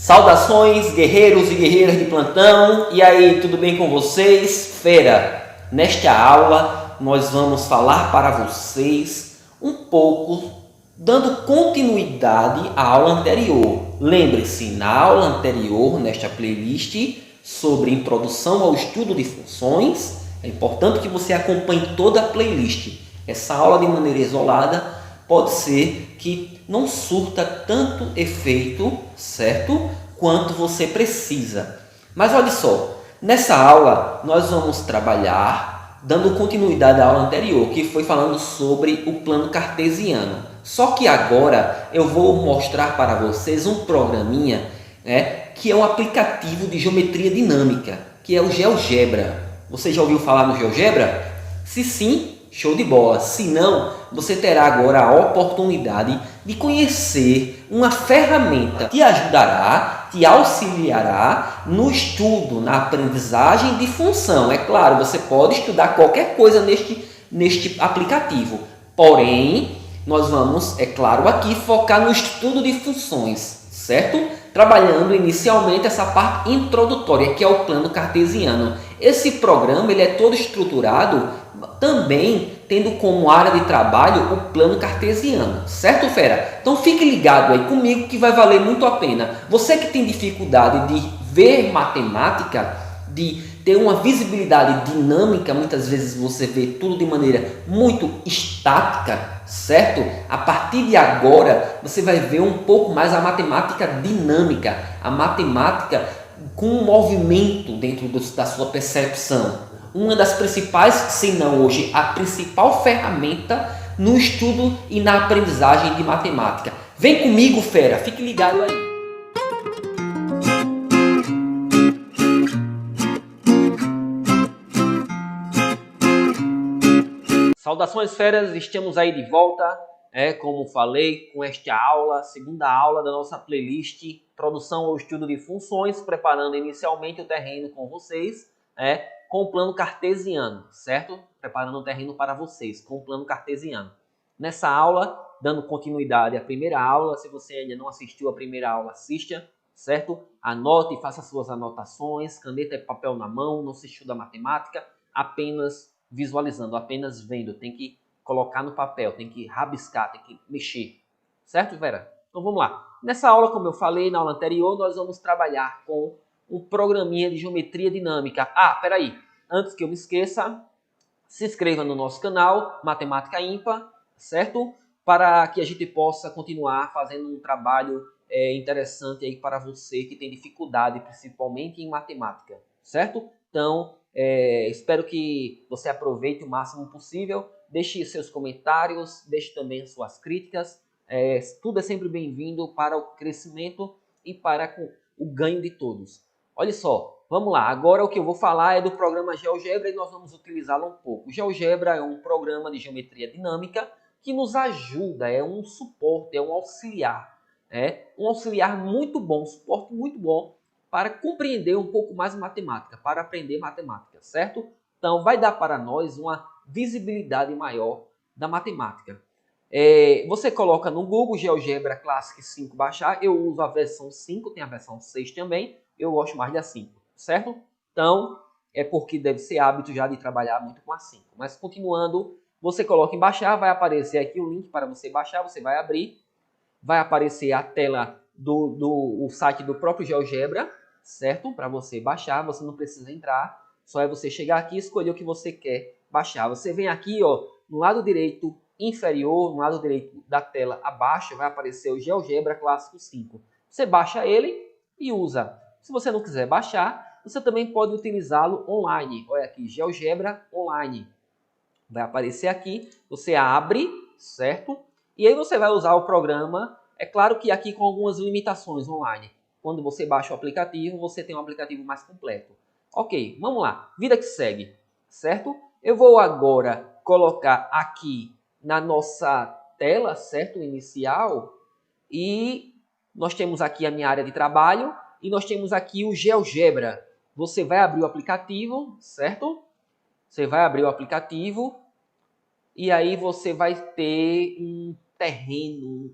Saudações, guerreiros e guerreiras de plantão. E aí, tudo bem com vocês? Fera, nesta aula nós vamos falar para vocês um pouco, dando continuidade à aula anterior. Lembre-se, na aula anterior, nesta playlist sobre introdução ao estudo de funções, é importante que você acompanhe toda a playlist. Essa aula de maneira isolada pode ser que não surta tanto efeito, certo? Quanto você precisa. Mas olha só, nessa aula nós vamos trabalhar dando continuidade à aula anterior, que foi falando sobre o plano cartesiano. Só que agora eu vou mostrar para vocês um programinha, que é um aplicativo de geometria dinâmica, que é o GeoGebra. Você já ouviu falar no GeoGebra? Se sim, show de bola. Se não, você terá agora a oportunidade de conhecer uma ferramenta que te ajudará, te auxiliará no estudo, na aprendizagem de função. É claro, você pode estudar qualquer coisa neste aplicativo. Porém, nós vamos, é claro, aqui focar no estudo de funções, certo? Trabalhando inicialmente essa parte introdutória, que é o plano cartesiano. Esse programa ele é todo estruturado também tendo como área de trabalho o plano cartesiano, certo, fera? Então fique ligado aí comigo que vai valer muito a pena. Você que tem dificuldade de ver matemática, de ter uma visibilidade dinâmica, muitas vezes você vê tudo de maneira muito estática, certo? A partir de agora você vai ver um pouco mais a matemática dinâmica, a matemática com um movimento dentro da sua percepção. Uma das principais, se não hoje, a principal ferramenta no estudo e na aprendizagem de matemática. Vem comigo, fera, fique ligado aí. Saudações, feras, estamos aí de volta, como falei, com esta aula, segunda aula da nossa playlist Introdução ao Estudo de Funções, preparando inicialmente o terreno com vocês, com o plano cartesiano, certo? Preparando o terreno para vocês, com o plano cartesiano. Nessa aula, dando continuidade à primeira aula, se você ainda não assistiu a primeira aula, assista, certo? Anote, faça suas anotações, caneta e papel na mão, não se estuda matemática, apenas visualizando, apenas vendo, tem que colocar no papel, tem que rabiscar, tem que mexer, certo, Vera? Então vamos lá. Nessa aula, como eu falei na aula anterior, nós vamos trabalhar com um programinha de geometria dinâmica. Peraí, antes que eu me esqueça, se inscreva no nosso canal, Matemática Ímpar, certo? Para que a gente possa continuar fazendo um trabalho interessante aí para você que tem dificuldade, principalmente em matemática, certo? Então, espero que você aproveite o máximo possível, deixe seus comentários, deixe também suas críticas, tudo é sempre bem-vindo para o crescimento e para o ganho de todos. Olha só, vamos lá, agora o que eu vou falar é do programa GeoGebra e nós vamos utilizá-lo um pouco. O GeoGebra é um programa de geometria dinâmica que nos ajuda, é um suporte, é um auxiliar muito bom, um suporte muito bom para compreender um pouco mais matemática, para aprender matemática, certo? Então, vai dar para nós uma visibilidade maior da matemática. Você coloca no Google GeoGebra Classic 5 baixar, eu uso a versão 5, tem a versão 6 também, eu gosto mais da 5, certo? Então, é porque deve ser hábito já de trabalhar muito com a 5. Mas continuando, você coloca em baixar, vai aparecer aqui o link para você baixar, você vai abrir, vai aparecer a tela do site do próprio GeoGebra, certo? Para você baixar, você não precisa entrar, só é você chegar aqui e escolher o que você quer baixar. Você vem aqui, ó, no lado direito inferior, no lado direito da tela abaixo, vai aparecer o GeoGebra Clássico 5. Você baixa ele e usa. Se você não quiser baixar, você também pode utilizá-lo online. Olha aqui, GeoGebra Online. Vai aparecer aqui, você abre, certo? E aí você vai usar o programa, é claro que aqui com algumas limitações online. Quando você baixa o aplicativo, você tem um aplicativo mais completo. Ok, vamos lá, vida que segue, certo? Eu vou agora colocar aqui na nossa tela, certo? Inicial, e nós temos aqui a minha área de trabalho e nós temos aqui o GeoGebra. Você vai abrir o aplicativo, certo? Você vai abrir o aplicativo e aí você vai ter um terreno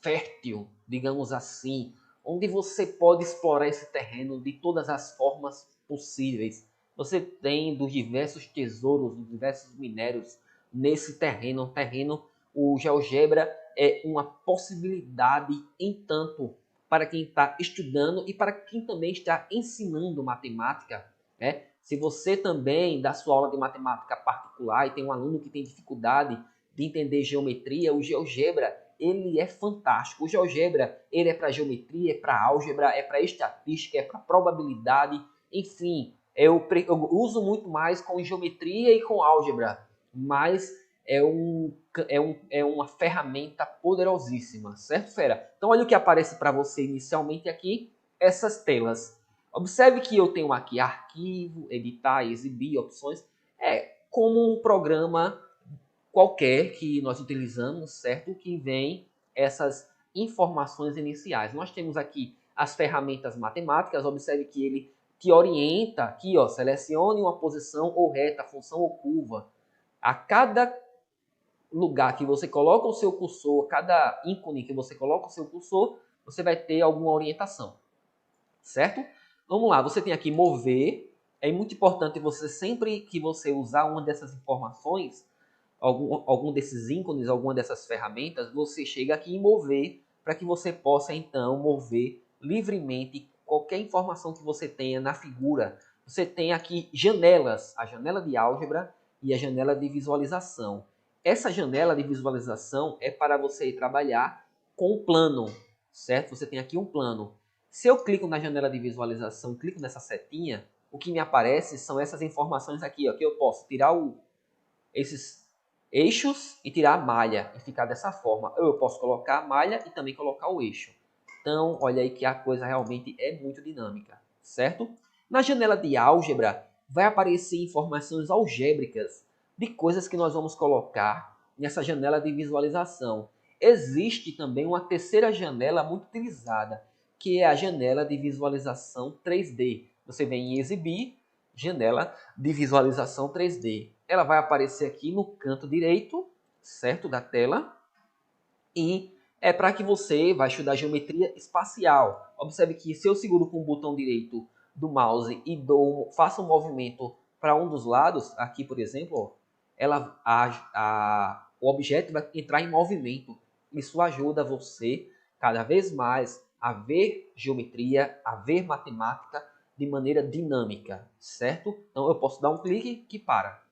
fértil, digamos assim, onde você pode explorar esse terreno de todas as formas possíveis. Você tem dos diversos tesouros, dos diversos minérios nesse terreno. O GeoGebra é uma possibilidade em tanto para quem está estudando e para quem também está ensinando matemática, né? Se você também dá sua aula de matemática particular e tem um aluno que tem dificuldade de entender geometria, o GeoGebra ele é fantástico. O GeoGebra ele é para geometria, é para álgebra, é para estatística, é para probabilidade, enfim. Eu uso muito mais com geometria e com álgebra, mas é uma ferramenta poderosíssima, certo, fera? Então, olha o que aparece para você inicialmente aqui, essas telas. Observe que eu tenho aqui arquivo, editar, exibir, opções. É como um programa qualquer que nós utilizamos, certo? Que vem essas informações iniciais. Nós temos aqui as ferramentas matemáticas. Observe que ele te orienta aqui, ó, selecione uma posição ou reta, função ou curva. A cada lugar que você coloca o seu cursor, cada ícone que você coloca o seu cursor, você vai ter alguma orientação, certo? Vamos lá, você tem aqui mover. É muito importante você, sempre que você usar uma dessas informações, algum desses ícones, alguma dessas ferramentas, você chega aqui em mover, para que você possa então mover livremente qualquer informação que você tenha na figura. Você tem aqui janelas, a janela de álgebra e a janela de visualização. Essa janela de visualização é para você trabalhar com o plano, certo? Você tem aqui um plano. Se eu clico na janela de visualização, clico nessa setinha, o que me aparece são essas informações aqui, ó, que eu posso tirar esses eixos e tirar a malha e ficar dessa forma. Eu posso colocar a malha e também colocar o eixo. Então, olha aí que a coisa realmente é muito dinâmica, certo? Na janela de álgebra, vai aparecer informações algébricas de coisas que nós vamos colocar nessa janela de visualização. Existe também uma terceira janela muito utilizada, que é a janela de visualização 3D. Você vem em exibir, janela de visualização 3D. Ela vai aparecer aqui no canto direito, certo, da tela, e é para que você vai estudar geometria espacial. Observe que se eu seguro com o botão direito do mouse e faço um movimento para um dos lados, aqui por exemplo, o objeto vai entrar em movimento. Isso ajuda você cada vez mais a ver geometria, a ver matemática de maneira dinâmica, certo? Então eu posso dar um clique que para.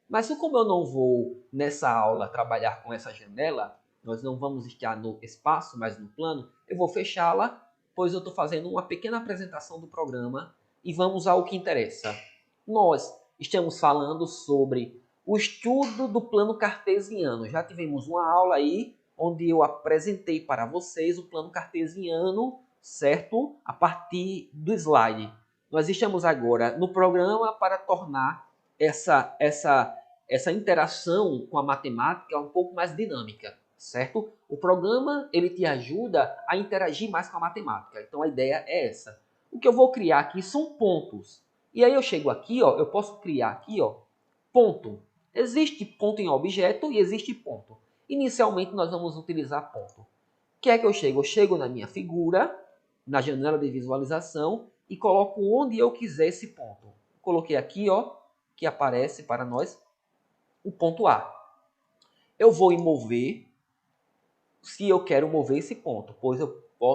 Mas como eu não vou nessa aula trabalhar com essa janela, nós não vamos estar no espaço, mas no plano, eu vou fechá-la, pois eu estou fazendo uma pequena apresentação do programa e vamos ao que interessa. Nós estamos falando sobre o estudo do plano cartesiano. Já tivemos uma aula aí onde eu apresentei para vocês o plano cartesiano, certo? A partir do slide. Nós estamos agora no programa para tornar essa interação com a matemática um pouco mais dinâmica, certo? O programa ele te ajuda a interagir mais com a matemática. Então a ideia é essa. O que eu vou criar aqui são pontos. E aí eu chego aqui, ó, eu posso criar aqui, ó, ponto. Existe ponto em objeto e existe ponto. Inicialmente nós vamos utilizar ponto. O que é que eu chego? Eu chego na minha figura, na janela de visualização e coloco onde eu quiser esse ponto. Coloquei aqui, ó, que aparece para nós o ponto A. Eu vou em mover, se eu quero mover esse ponto, pois eu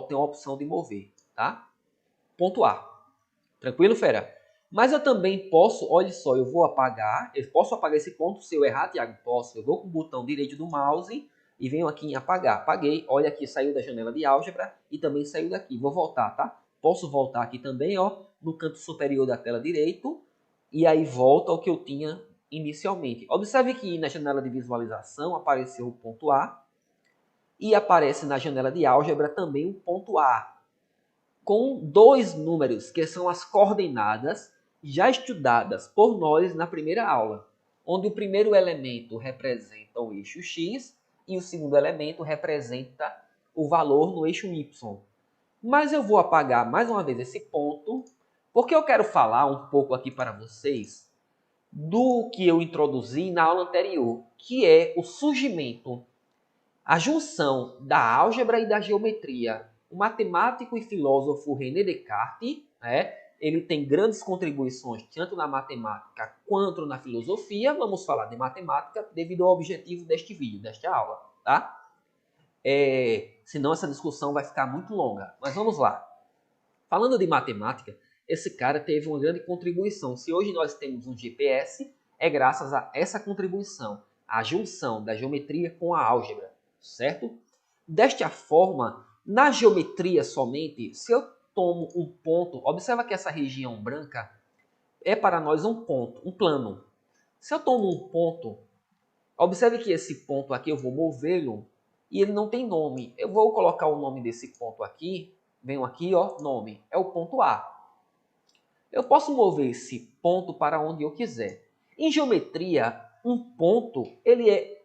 tenho a opção de mover, tá? Ponto A. Tranquilo, fera? Mas eu também posso, olha só, eu posso apagar esse ponto se eu errar, Tiago? Posso. Eu vou com o botão direito do mouse e venho aqui em apagar. Apaguei, olha aqui, saiu da janela de álgebra e também saiu daqui. Vou voltar, tá? Posso voltar aqui também, ó, no canto superior da tela direito e aí volta ao que eu tinha inicialmente. Observe que na janela de visualização apareceu o ponto A e aparece na janela de álgebra também o ponto A, com dois números, que são as coordenadas já estudadas por nós na primeira aula, onde o primeiro elemento representa o eixo x e o segundo elemento representa o valor no eixo y. Mas eu vou apagar mais uma vez esse ponto, porque eu quero falar um pouco aqui para vocês do que eu introduzi na aula anterior, que é o surgimento, a junção da álgebra e da geometria, o matemático e filósofo René Descartes, ele tem grandes contribuições tanto na matemática quanto na filosofia. Vamos falar de matemática devido ao objetivo deste vídeo, desta aula, tá? Senão essa discussão vai ficar muito longa. Mas vamos lá. Falando de matemática, esse cara teve uma grande contribuição. Se hoje nós temos um GPS, é graças a essa contribuição, a junção da geometria com a álgebra, certo? Desta forma, na geometria somente, se eu tomo um ponto, observa que essa região branca é para nós um ponto, um plano. Se eu tomo um ponto, observe que esse ponto aqui eu vou movê-lo e ele não tem nome. Eu vou colocar o nome desse ponto aqui, venho aqui, ó, nome, é o ponto A. Eu posso mover esse ponto para onde eu quiser. Em geometria, um ponto ele é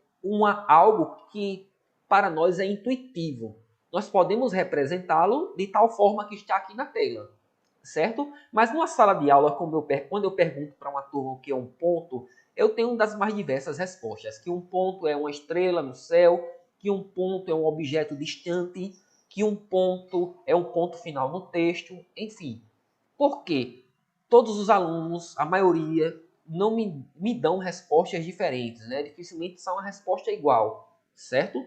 algo que para nós é intuitivo. Nós podemos representá-lo de tal forma que está aqui na tela, certo? Mas numa sala de aula, quando eu pergunto para uma turma o que é um ponto, eu tenho uma das mais diversas respostas. Que um ponto é uma estrela no céu, que um ponto é um objeto distante, que um ponto é um ponto final no texto, enfim. Por quê? Todos os alunos, a maioria, não me dão respostas diferentes, né? Dificilmente são uma resposta igual, certo?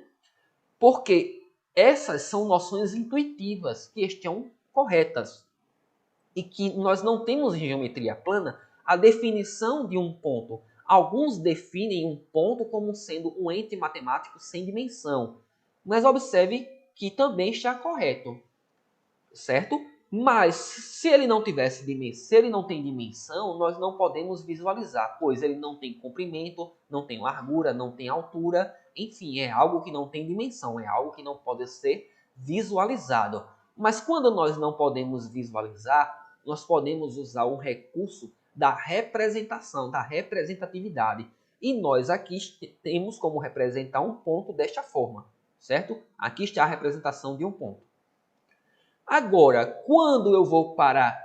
Porque essas são noções intuitivas que estão corretas e que nós não temos em geometria plana a definição de um ponto. Alguns definem um ponto como sendo um ente matemático sem dimensão, mas observe que também está correto, certo? Mas se ele não tivesse dimensão, se ele não tem dimensão, nós não podemos visualizar, pois ele não tem comprimento, não tem largura, não tem altura, enfim, é algo que não tem dimensão, é algo que não pode ser visualizado. Mas quando nós não podemos visualizar, nós podemos usar o recurso da representação, da representatividade. E nós aqui temos como representar um ponto desta forma, certo? Aqui está a representação de um ponto. Agora, quando eu vou para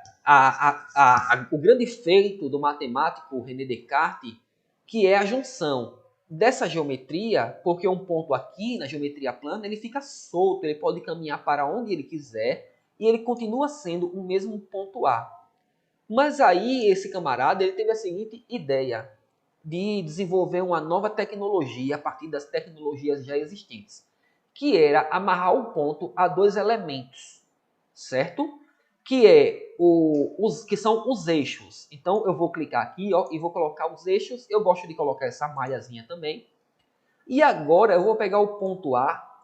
o grande feito do matemático René Descartes, que é a junção dessa geometria, porque um ponto aqui na geometria plana ele fica solto, ele pode caminhar para onde ele quiser e ele continua sendo o mesmo ponto A. Mas aí esse camarada ele teve a seguinte ideia de desenvolver uma nova tecnologia a partir das tecnologias já existentes, que era amarrar o ponto a dois elementos, certo? Que são os eixos. Então eu vou clicar aqui, ó, e vou colocar os eixos. Eu gosto de colocar essa malhazinha também. E agora eu vou pegar o ponto A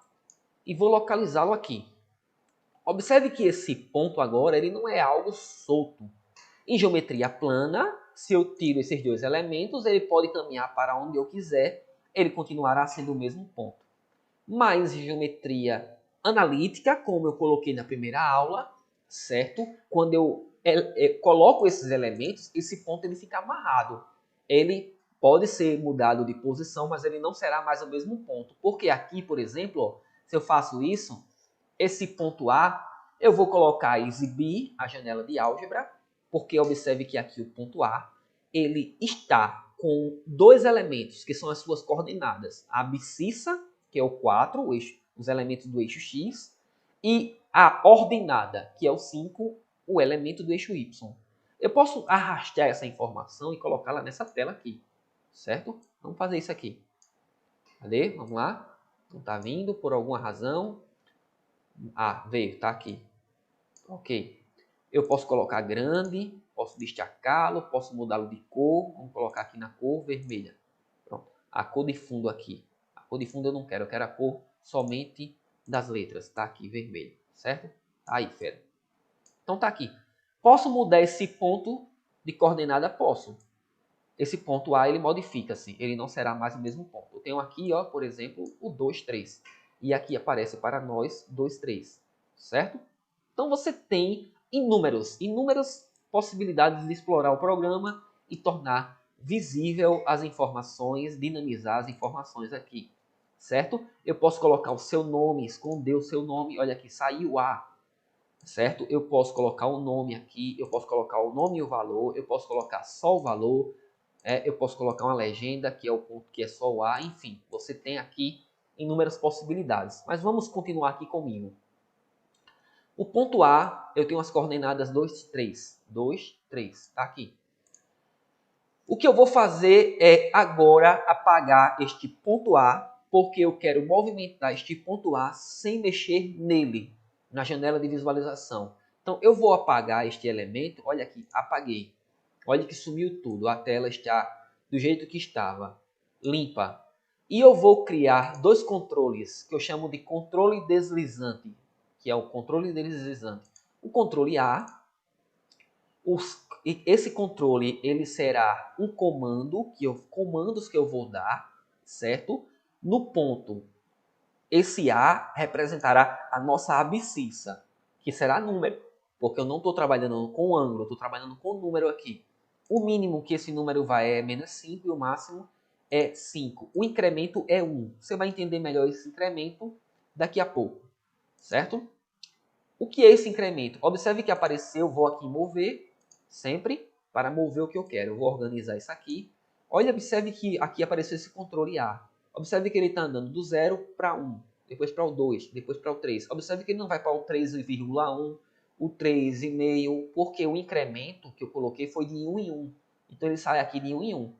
e vou localizá-lo aqui. Observe que esse ponto agora ele não é algo solto. Em geometria plana, se eu tiro esses dois elementos, ele pode caminhar para onde eu quiser, ele continuará sendo o mesmo ponto. Mas em geometria analítica, como eu coloquei na primeira aula, certo? Quando eu coloco esses elementos, esse ponto ele fica amarrado. Ele pode ser mudado de posição, mas ele não será mais o mesmo ponto. Porque aqui, por exemplo, ó, se eu faço isso, esse ponto A, eu vou colocar exibir a janela de álgebra, porque observe que aqui o ponto A, ele está com dois elementos, que são as suas coordenadas. A abscissa, que é o 4, os elementos do eixo X, e a ordenada, que é o 5, o elemento do eixo Y. Eu posso arrastar essa informação e colocá-la nessa tela aqui, certo? Vamos fazer isso aqui. Cadê? Vamos lá. Não está vindo por alguma razão. Ah, veio, está aqui. Ok. Eu posso colocar grande, posso destacá-lo, posso mudá-lo de cor. Vamos colocar aqui na cor vermelha. Pronto. A cor de fundo aqui. A cor de fundo eu não quero a cor somente das letras. Está aqui, vermelho. Certo? Aí, fera. Então tá aqui. Posso mudar esse ponto de coordenada? Posso. Esse ponto A, ele modifica-se. Ele não será mais o mesmo ponto. Eu tenho aqui, ó, por exemplo, o 2, 3. E aqui aparece para nós 2, 3. Certo? Então você tem inúmeras possibilidades de explorar o programa e tornar visível as informações, dinamizar as informações aqui, certo? Eu posso colocar o seu nome, esconder o seu nome, olha aqui, saiu A, certo? Eu posso colocar o nome aqui, eu posso colocar o nome e o valor, eu posso colocar só o valor, eu posso colocar uma legenda, que é o ponto que é só o A, enfim, você tem aqui inúmeras possibilidades. Mas vamos continuar aqui comigo. O ponto A, eu tenho as coordenadas 2, 3. 2, 3, está aqui. O que eu vou fazer é agora apagar este ponto A, porque eu quero movimentar este ponto A sem mexer nele, na janela de visualização. Então, eu vou apagar este elemento. Olha aqui, apaguei. Olha que sumiu tudo. A tela está do jeito que estava, limpa. E eu vou criar dois controles que eu chamo de controle deslizante, que é o controle deslizante. O controle A, esse controle ele será um comandos que eu vou dar, certo? No ponto, esse A representará a nossa abscissa, que será número, porque eu não estou trabalhando com ângulo, estou trabalhando com número aqui. O mínimo que esse número vai é menos 5 e o máximo é 5. O incremento é 1. Você vai entender melhor esse incremento daqui a pouco, certo? O que é esse incremento? Observe que apareceu, vou aqui mover, sempre para mover o que eu quero. Eu vou organizar isso aqui. Olha, observe que aqui apareceu esse controle A. Observe que ele está andando do 0 para 1, depois para o 2, depois para o 3. Observe que ele não vai para o 3,1, o 3,5, porque o incremento que eu coloquei foi de 1 em 1. Então ele sai aqui de 1 em 1.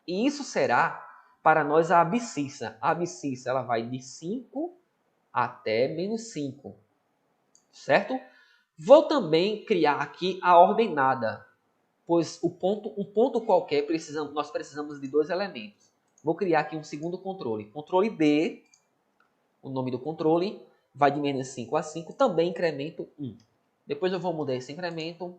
E isso será para nós a abscissa. A abscissa ela vai de 5 até menos 5. Certo? Vou também criar aqui a ordenada, pois um ponto qualquer nós precisamos de dois elementos. Vou criar aqui um segundo controle. Controle B, o nome do controle, vai de menos 5 a 5, também incremento 1. Depois eu vou mudar esse incremento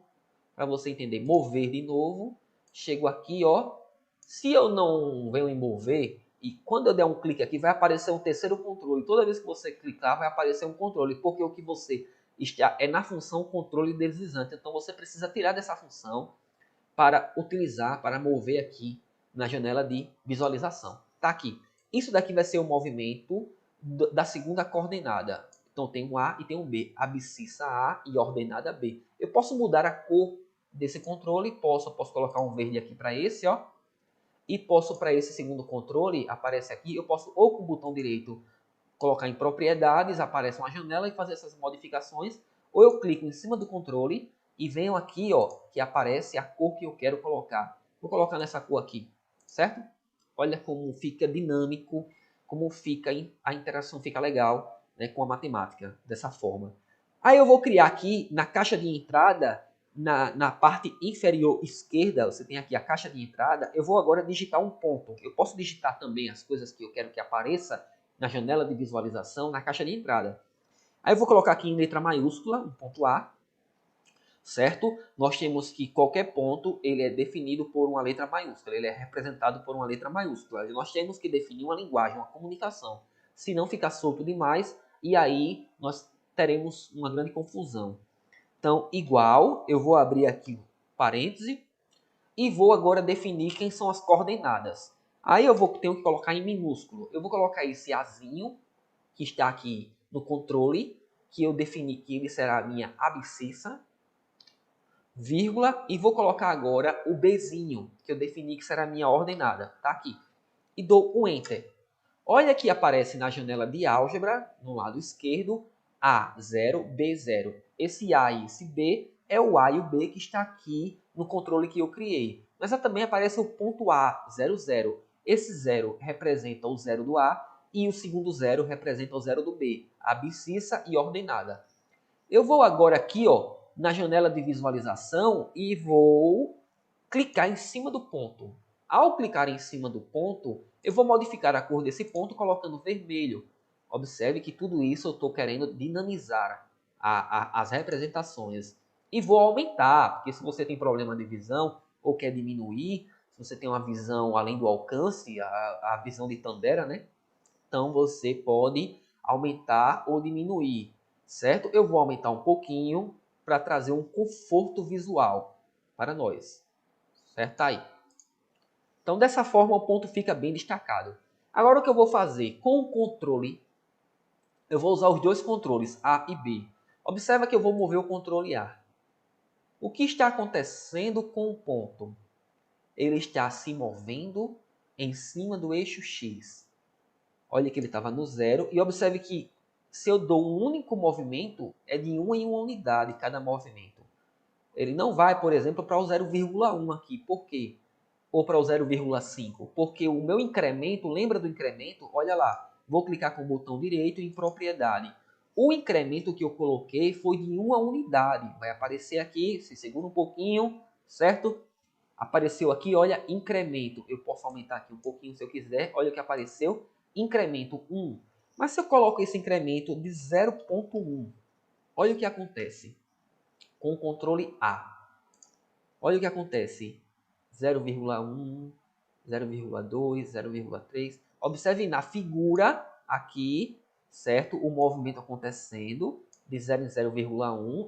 para você entender. Mover de novo. Chego aqui, ó. Se eu não venho em mover, e quando eu der um clique aqui, vai aparecer um terceiro controle. Toda vez que você clicar, vai aparecer um controle, porque o que você está é na função controle deslizante. Então você precisa tirar dessa função para utilizar, para mover aqui na janela de visualização. Tá aqui. Isso daqui vai ser o movimento da segunda coordenada. Então tem um A e tem um B. Abscissa A e ordenada B. Eu posso mudar a cor desse controle, posso colocar um verde aqui para esse, ó. E posso para esse segundo controle, aparece aqui, eu posso ou com o botão direito colocar em propriedades, aparece uma janela e fazer essas modificações, ou eu clico em cima do controle e venho aqui, ó, que aparece a cor que eu quero colocar. Vou colocar nessa cor aqui, certo? Olha como fica dinâmico, como fica a interação fica legal, né, com a matemática dessa forma. Aí eu vou criar aqui na caixa de entrada, na parte inferior esquerda, você tem aqui a caixa de entrada. Eu vou agora digitar um ponto. Eu posso digitar também as coisas que eu quero que apareça na janela de visualização, na caixa de entrada. Aí eu vou colocar aqui em letra maiúscula, um ponto A, certo? Nós temos que qualquer ponto ele é definido por uma letra maiúscula, ele é representado por uma letra maiúscula. E nós temos que definir uma linguagem, uma comunicação. Se não ficar solto demais, e aí nós teremos uma grande confusão. Então, igual, eu vou abrir aqui parêntese e vou agora definir quem são as coordenadas. Aí tenho que colocar em minúsculo. Eu vou colocar esse Azinho, que está aqui no controle, que eu defini que ele será a minha abscissa, vírgula, e vou colocar agora o Bzinho, que eu defini que será a minha ordenada. Tá aqui. E dou um Enter. Olha que aparece na janela de álgebra, no lado esquerdo, A0, B0. Esse A e esse B é o A e o B que está aqui no controle que eu criei. Mas também aparece o ponto A, 0, 0. Esse 0 representa o 0 do A e o segundo 0 representa o 0 do B, abscissa e ordenada. Eu vou agora aqui, ó, na janela de visualização e vou clicar em cima do ponto. Ao clicar em cima do ponto, eu vou modificar a cor desse ponto colocando vermelho. Observe que tudo isso eu estou querendo dinamizar as representações. E vou aumentar, porque se você tem problema de visão ou quer diminuir, se você tem uma visão além do alcance, a visão de Tandera, né? Então você pode aumentar ou diminuir, certo? Eu vou aumentar um pouquinho para trazer um conforto visual para nós, certo? Tá aí. Então dessa forma o ponto fica bem destacado. Agora o que eu vou fazer com o controle, eu vou usar os dois controles A e B. Observa que eu vou mover o controle A. O que está acontecendo com o ponto? Ele está se movendo em cima do eixo X. Olha que ele estava no zero e observe que se eu dou um único movimento, é de 1 em 1 unidade cada movimento. Ele não vai, por exemplo, para o 0,1 aqui. Por quê? Ou para o 0,5? Porque o meu incremento, lembra do incremento? Olha lá, vou clicar com o botão direito em propriedade. O incremento que eu coloquei foi de 1 unidade. Vai aparecer aqui, se segura um pouquinho, certo? Apareceu aqui, olha, incremento. Eu posso aumentar aqui um pouquinho se eu quiser. Olha o que apareceu, incremento 1. Mas se eu coloco esse incremento de 0,1, olha o que acontece com o controle A. Olha o que acontece. 0,1, 0,2, 0,3. Observe na figura aqui, certo? O movimento acontecendo de 0 em 0,1.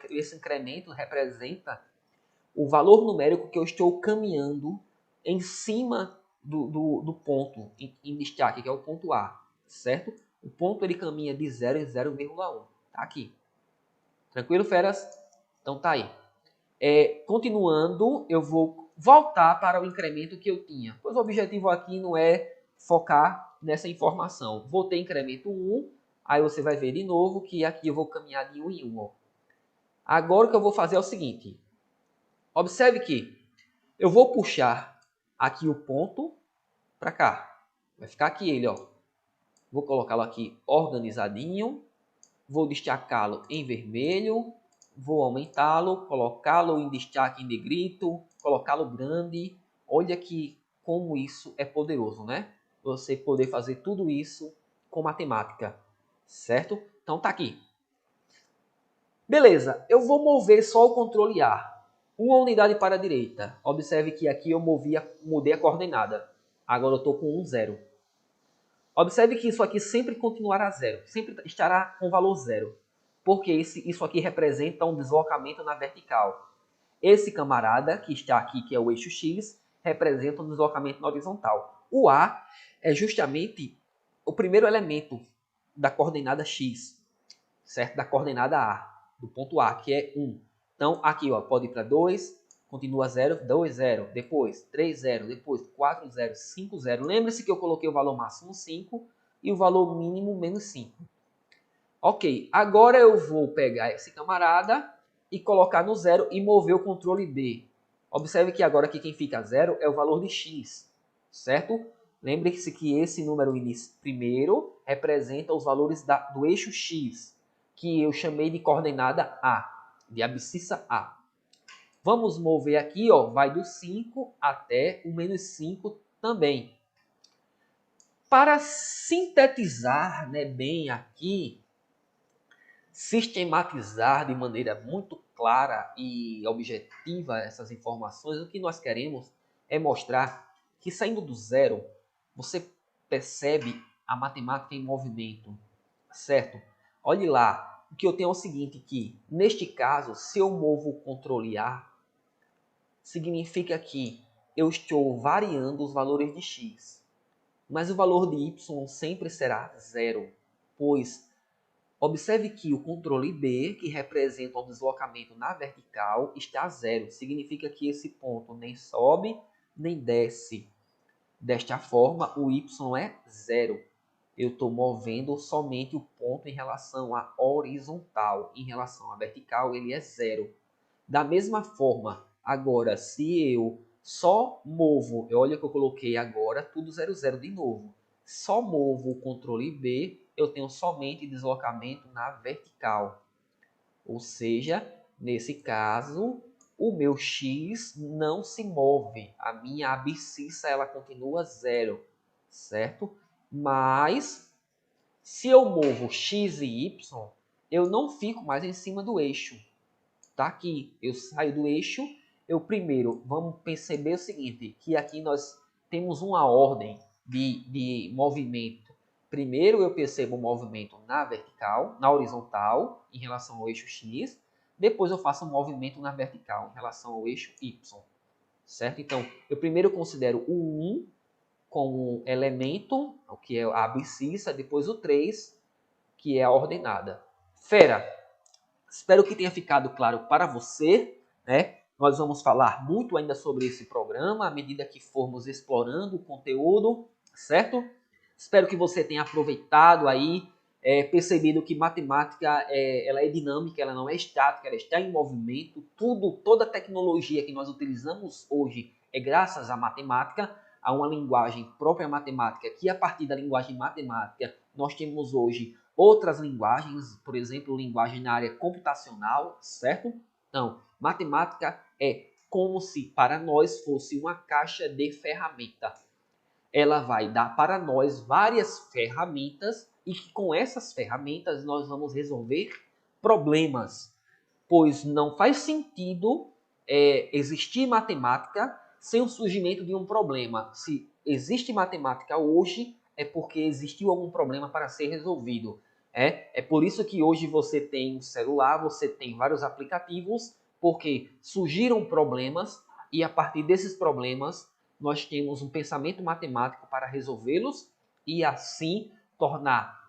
Esse incremento representa o valor numérico que eu estou caminhando em cima do ponto em destaque, que é o ponto A, certo? O ponto ele caminha de 0 em 0,1. Tá aqui. Tranquilo, feras? Então tá aí. Continuando, eu vou voltar para o incremento que eu tinha. Pois o objetivo aqui não é focar nessa informação. Vou ter incremento 1, aí você vai ver de novo que aqui eu vou caminhar de 1 em 1. Ó. Agora o que eu vou fazer é o seguinte. Observe que eu vou puxar aqui o ponto para cá. Vai ficar aqui ele, ó. Vou colocá-lo aqui organizadinho. Vou destacá-lo em vermelho. Vou aumentá-lo, colocá-lo em destaque em negrito, colocá-lo grande. Olha que como isso é poderoso, né? Você poder fazer tudo isso com matemática, certo? Então tá aqui. Beleza, eu vou mover só o controle A. Uma unidade para a direita. Observe que aqui eu mudei a coordenada. Agora eu estou com 1, 0. Observe que isso aqui sempre continuará zero. Sempre estará com valor zero. Porque isso aqui representa um deslocamento na vertical. Esse camarada que está aqui, que é o eixo X, representa um deslocamento na horizontal. O A é justamente o primeiro elemento da coordenada X, certo? Da coordenada A, do ponto A, que é 1. Então, aqui ó, pode ir para 2, continua 0, 2, 0, depois 3, 0, depois 4, 0, 5, 0. Lembre-se que eu coloquei o valor máximo 5 e o valor mínimo menos 5. Ok, agora eu vou pegar esse camarada e colocar no 0 e mover o controle B. Observe que agora aqui quem fica 0 é o valor de x, certo? Lembre-se que esse número primeiro representa os valores do eixo x, que eu chamei de coordenada A, de abscissa A. Vamos mover aqui, ó, vai do 5 até o menos 5 também. Para sintetizar, né, bem aqui, sistematizar de maneira muito clara e objetiva essas informações, o que nós queremos é mostrar que saindo do zero, você percebe a matemática em movimento, certo? Olhe lá, o que eu tenho é o seguinte, que neste caso, se eu movo o controle A, significa que eu estou variando os valores de x, mas o valor de y sempre será zero, pois observe que o controle B, que representa o deslocamento na vertical, está a zero. Significa que esse ponto nem sobe, nem desce. Desta forma, o y é zero. Eu estou movendo somente o ponto em relação à horizontal. Em relação à vertical, ele é zero. Da mesma forma, agora, se eu só movo, olha que eu coloquei agora, tudo 0, 0 de novo. Só movo o controle B, eu tenho somente deslocamento na vertical. Ou seja, nesse caso, o meu x não se move. A minha abscissa ela continua zero, certo? Mas, se eu movo x e y, eu não fico mais em cima do eixo. Tá aqui, eu saio do eixo, eu primeiro, vamos perceber o seguinte, que aqui nós temos uma ordem de movimento. Primeiro eu percebo o movimento na vertical, na horizontal, em relação ao eixo X, depois eu faço um movimento na vertical, em relação ao eixo Y, certo? Então, eu primeiro considero o 1 como elemento, que é a abscissa, depois o 3, que é a ordenada. Fera! Espero que tenha ficado claro para você, né? Nós vamos falar muito ainda sobre esse programa à medida que formos explorando o conteúdo, certo? Espero que você tenha aproveitado aí percebido que matemática ela é dinâmica, ela não é estática, ela está em movimento. Toda a tecnologia que nós utilizamos hoje é graças à matemática, a uma linguagem própria matemática, que a partir da linguagem matemática nós temos hoje outras linguagens, por exemplo, linguagem na área computacional, certo? Então, matemática é como se para nós fosse uma caixa de ferramenta. Ela vai dar para nós várias ferramentas e que com essas ferramentas nós vamos resolver problemas, pois não faz sentido existir matemática sem o surgimento de um problema. Se existe matemática hoje, é porque existiu algum problema para ser resolvido. É por isso que hoje você tem um celular, você tem vários aplicativos, porque surgiram problemas e a partir desses problemas nós temos um pensamento matemático para resolvê-los e assim tornar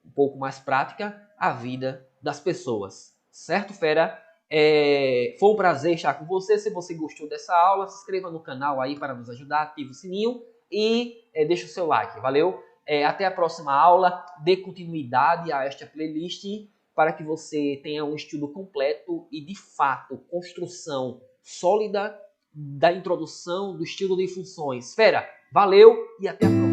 um pouco mais prática a vida das pessoas. Certo, fera? Foi um prazer estar com você. Se você gostou dessa aula, se inscreva no canal aí para nos ajudar, ative o sininho e deixe o seu like. Valeu? Até a próxima aula. Dê continuidade a esta playlist para que você tenha um estudo completo e, de fato, construção sólida da introdução do estudo de funções. Fera, valeu e até a próxima.